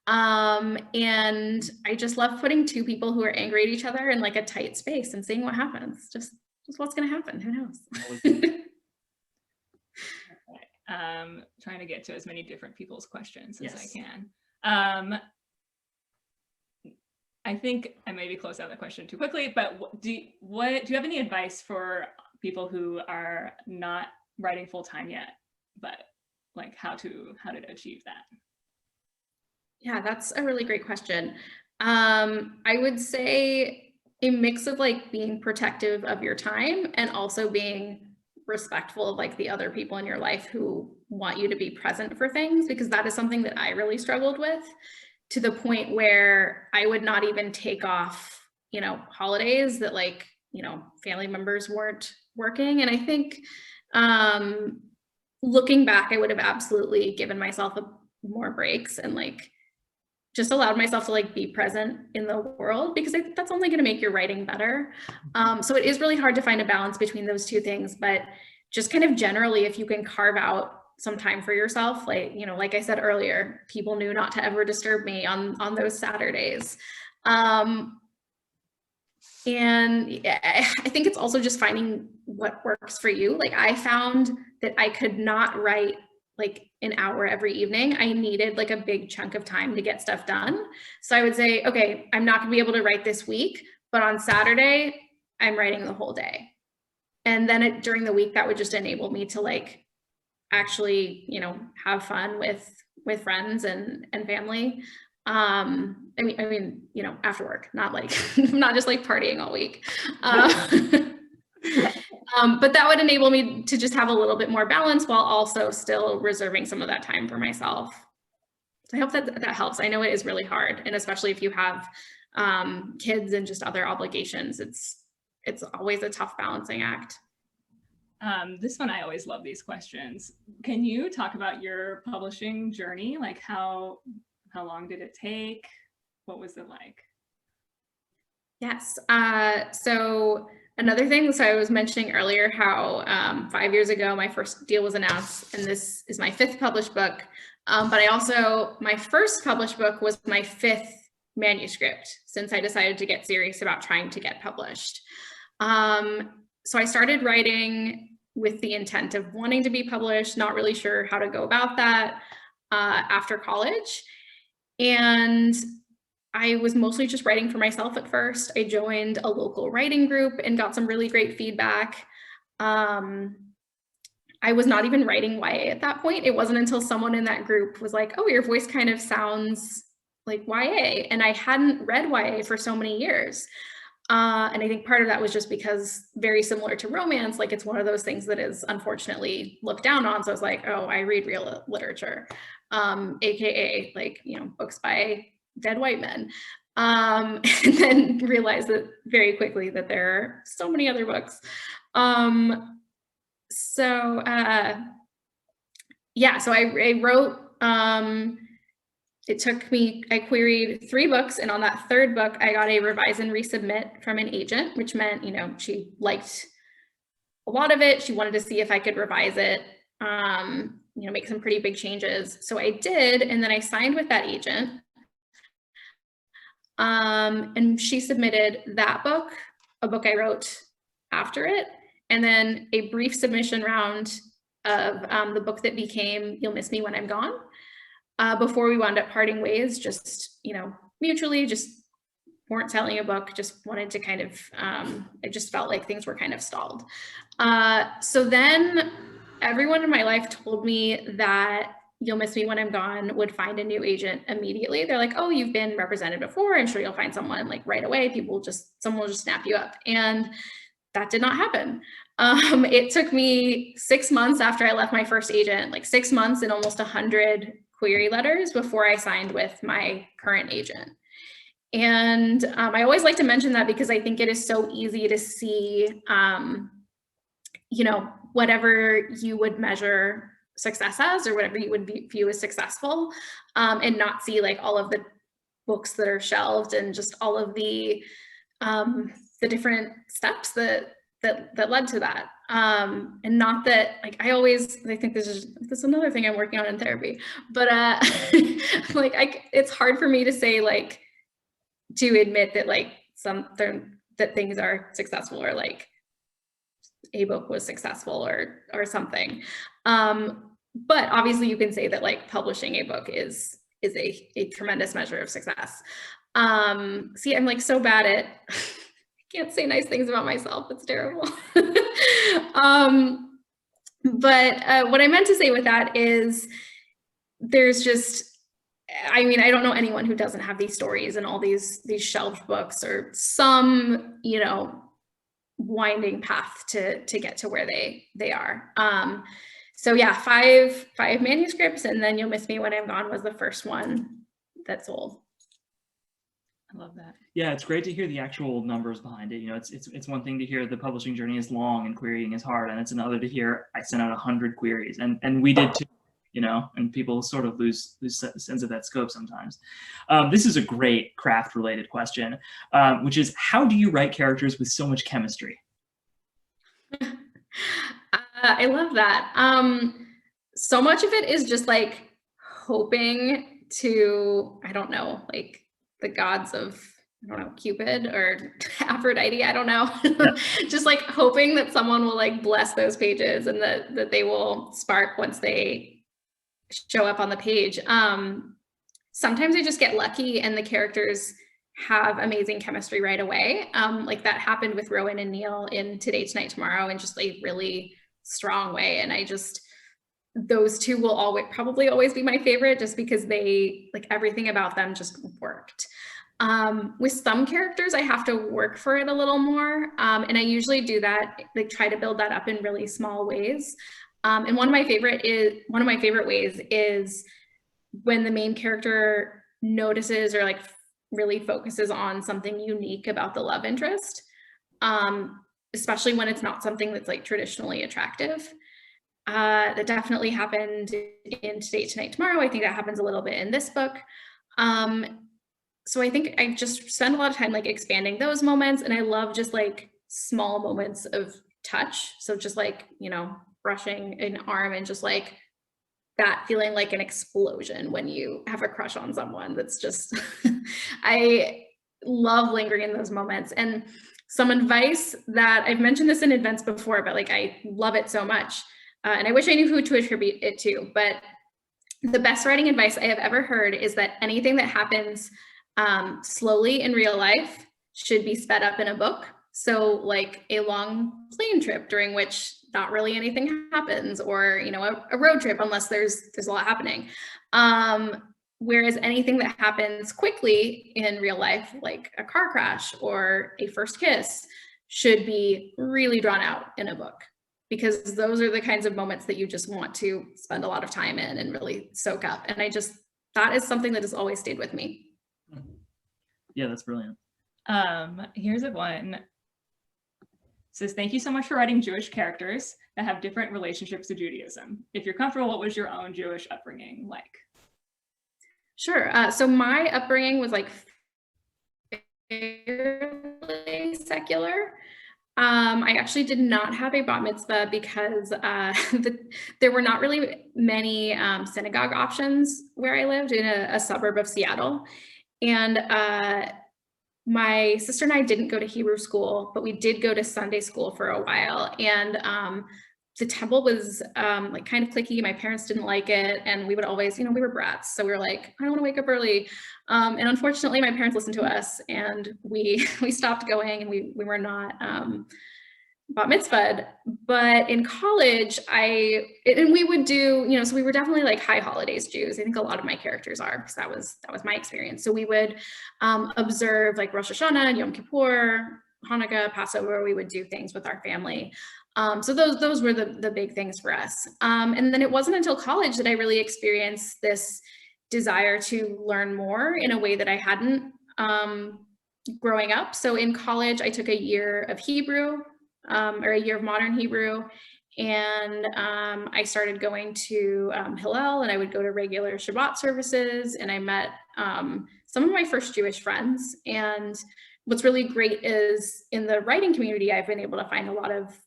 And I just love putting two people who are angry at each other in like a tight space and seeing what happens. Just what's going to happen. Who knows? Trying to get to as many different people's questions as I can. I think I maybe closed out the question too quickly, but do you have any advice for people who are not writing full time yet, but like how to achieve that? Yeah, that's a really great question. I would say a mix of like being protective of your time and also being respectful of like the other people in your life who want you to be present for things, because that is something that I really struggled with, to the point where I would not even take off, you know, holidays that like, you know, family members weren't working. And I think looking back, I would have absolutely given myself more breaks and like just allowed myself to like be present in the world, because I think that's only going to make your writing better. So it is really hard to find a balance between those two things, but just kind of generally, if you can carve out some time for yourself, like, you know, like I said earlier, people knew not to ever disturb me on those Saturdays. And I think it's also just finding what works for you. Like I found that I could not write like an hour every evening. I needed like a big chunk of time to get stuff done. So I would say, okay, I'm not gonna be able to write this week, but on Saturday, I'm writing the whole day. And then during the week, that would just enable me to like actually, you know, have fun with friends and family. I mean, you know, after work, not like, not just like partying all week. But that would enable me to just have a little bit more balance while also still reserving some of that time for myself. So I hope that helps. I know it is really hard, and especially if you have kids and just other obligations, it's always a tough balancing act. This one, I always love these questions. Can you talk about your publishing journey? Like how long did it take? What was it like? Yes. So another thing, so I was mentioning earlier how 5 years ago, my first deal was announced, and this is my 5th published book. But I also, my first published book was my 5th manuscript, since I decided to get serious about trying to get published. So I started writing with the intent of wanting to be published, not really sure how to go about that after college. And I was mostly just writing for myself at first. I joined a local writing group and got some really great feedback. I was not even writing YA at that point. It wasn't until someone in that group was like, oh, your voice kind of sounds like YA. And I hadn't read YA for so many years. And I think part of that was just because, very similar to romance, like it's one of those things that is unfortunately looked down on. So I was like, oh, I read real literature, AKA like, you know, books by dead white men. And then realized that very quickly that there are so many other books. So I wrote, it took me, I queried 3 books, and on that 3rd book, I got a revise and resubmit from an agent, which meant, you know, she liked a lot of it. She wanted to see if I could revise it, you know, make some pretty big changes. So I did, and then I signed with that agent. And she submitted that book, a book I wrote after it, and then a brief submission round of the book that became You'll Miss Me When I'm Gone, before we wound up parting ways, just, you know, mutually, just weren't selling a book, just wanted to kind of, it just felt like things were kind of stalled. So then everyone in my life told me that You'll Miss Me When I'm Gone would find a new agent immediately. They're like, oh, you've been represented before. I'm sure you'll find someone like right away. Someone will just snap you up. And that did not happen. It took me 6 months after I left my first agent, like 6 months and almost 100 query letters before I signed with my current agent. And I always like to mention that because I think it is so easy to see, you know, whatever you would measure success as, or whatever you would view as successful, and not see like all of the books that are shelved and just all of the different steps that led to that. And not that, like, I think this is another thing I'm working on in therapy, but like it's hard for me to say, like, to admit that like that things are successful, or like a book was successful or something. But obviously you can say that like publishing a book is a tremendous measure of success. See, I'm like so bad at, I can't say nice things about myself. It's terrible. But what I meant to say with that is there's just, I mean, I don't know anyone who doesn't have these stories and all these shelved books, or some, you know, winding path to get to where they are. So yeah, five manuscripts, and then You'll Miss Me When I'm Gone was the first one that sold. I love that. Yeah, it's great to hear the actual numbers behind it. You know, it's one thing to hear the publishing journey is long and querying is hard, and it's another to hear I sent out 100 queries, and we did too. You know, and people sort of lose sense of that scope sometimes. This is a great craft-related question, which is, how do you write characters with so much chemistry? I love that. So much of it is just like hoping to, I don't know, like the gods of, I don't know, Cupid or Aphrodite, I don't know. Yeah. Just like hoping that someone will like bless those pages and that they will spark once they show up on the page. Sometimes I just get lucky and the characters have amazing chemistry right away. Like that happened with Rowan and Neil in Today, Tonight, Tomorrow in just a really strong way. And those two will probably always be my favorite, just because they, like, everything about them just worked. With some characters, I have to work for it a little more. And I usually do that, like try to build that up in really small ways. And one of my favorite ways is when the main character notices or like really focuses on something unique about the love interest, especially when it's not something that's like traditionally attractive. That definitely happened in Today, Tonight, Tomorrow. I think that happens a little bit in this book. So I think I just spend a lot of time like expanding those moments, and I love just like small moments of touch. So just like, you know, brushing an arm and just like that feeling like an explosion when you have a crush on someone. That's just, I love lingering in those moments. And some advice that I've mentioned this in events before, but like I love it so much. And I wish I knew who to attribute it to, but the best writing advice I have ever heard is that anything that happens slowly in real life should be sped up in a book. So like a long plane trip during which not really anything happens, or, you know, a road trip, unless there's a lot happening. Whereas anything that happens quickly in real life, like a car crash or a first kiss, should be really drawn out in a book, because those are the kinds of moments that you just want to spend a lot of time in and really soak up. And that is something that has always stayed with me. Yeah, that's brilliant. Here's a one. It says, thank you so much for writing Jewish characters that have different relationships to Judaism. If you're comfortable, what was your own Jewish upbringing like? Sure. So my upbringing was like fairly secular. I actually did not have a bat mitzvah because there were not really many synagogue options where I lived, in a suburb of Seattle. And my sister and I didn't go to Hebrew school, but we did go to Sunday school for a while. And the temple was like kind of cliquey. My parents didn't like it. And we would always, you know, we were brats. So we were like, I don't want to wake up early. And unfortunately, my parents listened to us, and we stopped going, and we were not bat mitzvahed. But in college, and we would do, you know, so we were definitely like high holidays Jews. I think a lot of my characters are, because that was my experience. So we would observe like Rosh Hashanah, Yom Kippur, Hanukkah, Passover. We would do things with our family. So those were the big things for us. And then it wasn't until college that I really experienced this desire to learn more in a way that I hadn't growing up. So in college, I took a year of Hebrew, or a year of modern Hebrew. And I started going to Hillel, and I would go to regular Shabbat services, and I met some of my first Jewish friends. And what's really great is in the writing community, I've been able to find a lot of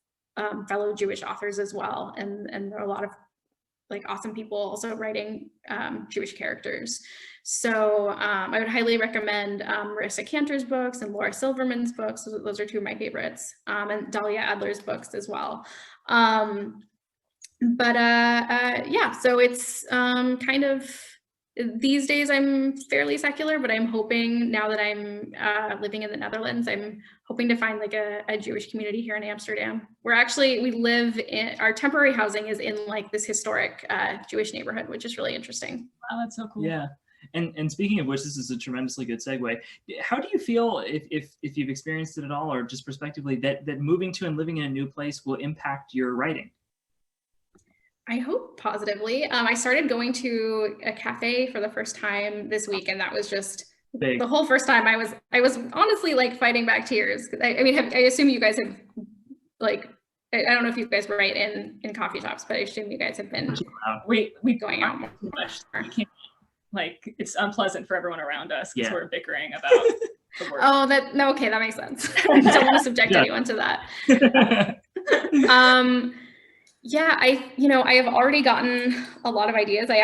fellow Jewish authors as well. And there are a lot of like awesome people also writing Jewish characters. So I would highly recommend Marissa Cantor's books and Laura Silverman's books. Those are two of my favorites, and Dahlia Adler's books as well. Yeah, so it's kind of, these days I'm fairly secular, but I'm hoping now that I'm living in the Netherlands, I'm hoping to find like a Jewish community here in Amsterdam. We live in, our temporary housing is in like this historic Jewish neighborhood, which is really interesting. Wow, that's so cool. Yeah. And speaking of which, this is a tremendously good segue. How do you feel, if you've experienced it at all, or just prospectively, that moving to and living in a new place will impact your writing? I hope positively. I started going to a cafe for the first time this week, and that was just big. The whole first time I was honestly like fighting back tears. I mean, I assume you guys have, like, I don't know if you guys write in coffee shops, but I assume you guys have been we going out more. Too much. We can't, like, it's unpleasant for everyone around us because we're bickering about the work. Oh, okay, that makes sense. I don't want to subject anyone to that. Yeah, I have already gotten a lot of ideas. I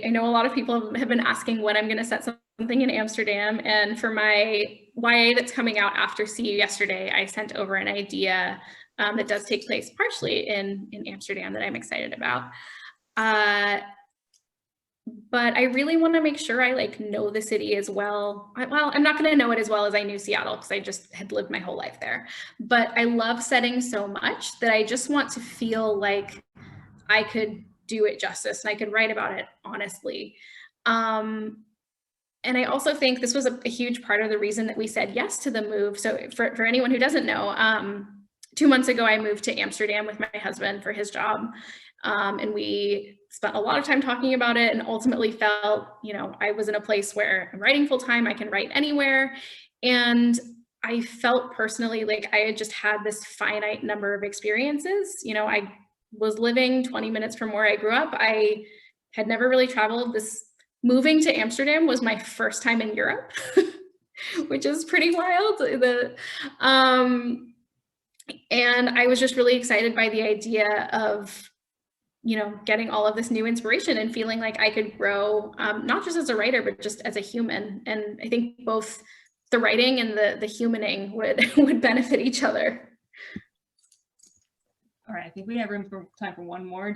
know a lot of people have been asking when I'm going to set something in Amsterdam, and for my YA that's coming out after See You Yesterday, I sent over an idea that does take place partially in Amsterdam that I'm excited about. But I really want to make sure I like know the city as well. Well, I'm not going to know it as well as I knew Seattle because I just had lived my whole life there. But I love setting so much that I just want to feel like I could do it justice and I could write about it honestly. And I also think this was a huge part of the reason that we said yes to the move. So for anyone who doesn't know, 2 months ago, I moved to Amsterdam with my husband for his job. And we spent a lot of time talking about it and ultimately felt, I was in a place where I'm writing full time, I can write anywhere. And I felt personally like I had just had this finite number of experiences. I was living 20 minutes from where I grew up. I had never really traveled. Moving to Amsterdam was my first time in Europe, which is pretty wild. And I was just really excited by the idea of getting all of this new inspiration and feeling like I could grow, not just as a writer, but just as a human. And I think both the writing and the humaning would benefit each other. All right, I think we have time for one more.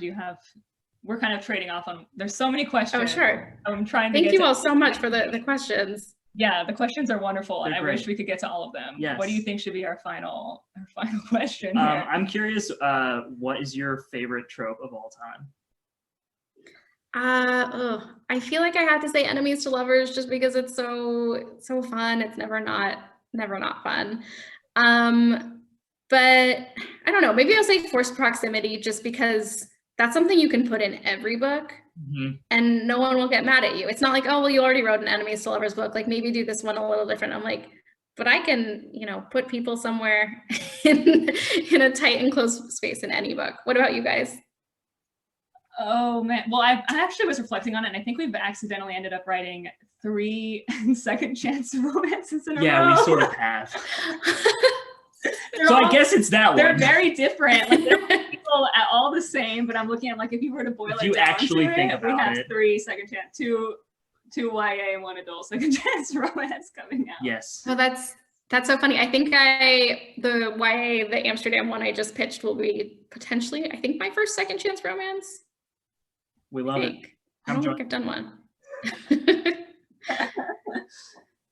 We're kind of trading off on, there's so many questions. Oh, sure. I'm trying to Thank you all so much for the questions. Yeah, the questions are wonderful, and I great. wish we could get to all of them. Yes. What do you think should be our final question here? I'm curious, what is your favorite trope of all time? I feel like I have to say enemies to lovers just because it's so fun. It's never not fun. But I don't know, maybe I'll say forced proximity just because that's something you can put in every book. Mm-hmm. And no one will get mad at you. It's not like, oh, well, you already wrote an enemies to lovers book, like maybe do this one a little different. I'm like, but I can, put people somewhere in a tight and closed space in any book. What about you guys? Oh man, well, I actually was reflecting on it, and I think we've accidentally ended up writing 3 second chance romances in a row. Yeah, we sort of have. So I guess it's that one. They're very different. Like, they're all the same, but I'm looking at, like, if you were to boil it down, we have 3 second chance, two YA and 1 adult second chance romance coming out. Yes. Well, that's so funny. I think the YA, the Amsterdam one I just pitched will be potentially, I think, my first second chance romance. We love it. I don't think I've done one.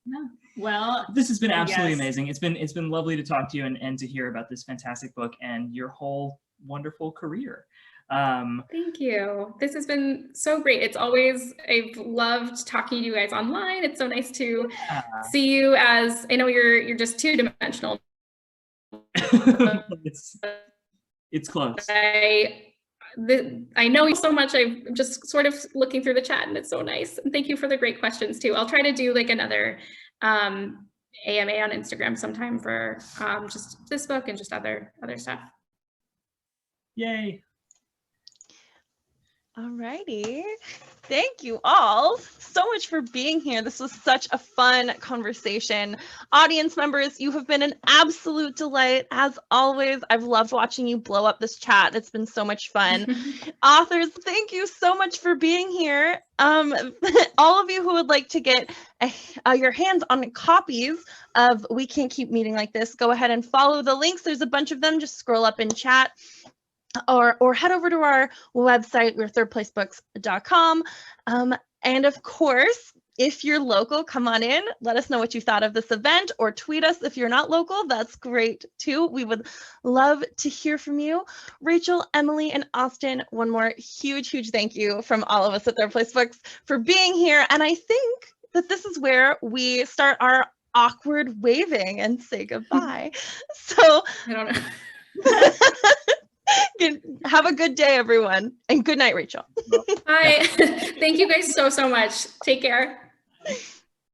No. Well, this has been absolutely amazing. It's been lovely to talk to you and to hear about this fantastic book and your whole wonderful career. Thank you. This has been so great. I've loved talking to you guys online. It's so nice to see you as, I know you're just 2-dimensional. It's close. I know you so much. I'm just sort of looking through the chat and it's so nice. And thank you for the great questions too. I'll try to do like another AMA on Instagram sometime for just this book and just other stuff. Yay. Alrighty. Thank you all so much for being here. This was such a fun conversation. Audience members, you have been an absolute delight as always. I've loved watching you blow up this chat. It's been so much fun. Authors, thank you so much for being here. All of you who would like to get your hands on copies of We Can't Keep Meeting Like This, go ahead and follow the links. There's a bunch of them. Just scroll up in chat. Or head over to our website, we're thirdplacebooks.com. And of course, If you're local, come on in. Let us know what you thought of this event, or tweet us if you're not local. That's great too. We would love to hear from you. Rachel, Emily, and Austin, one more huge thank you from all of us at Their Place Books for being here. And I think that this is where we start our awkward waving and say goodbye. So I don't know. have a good day, everyone. And good night, Rachel. Bye. Thank you guys so much. Take care.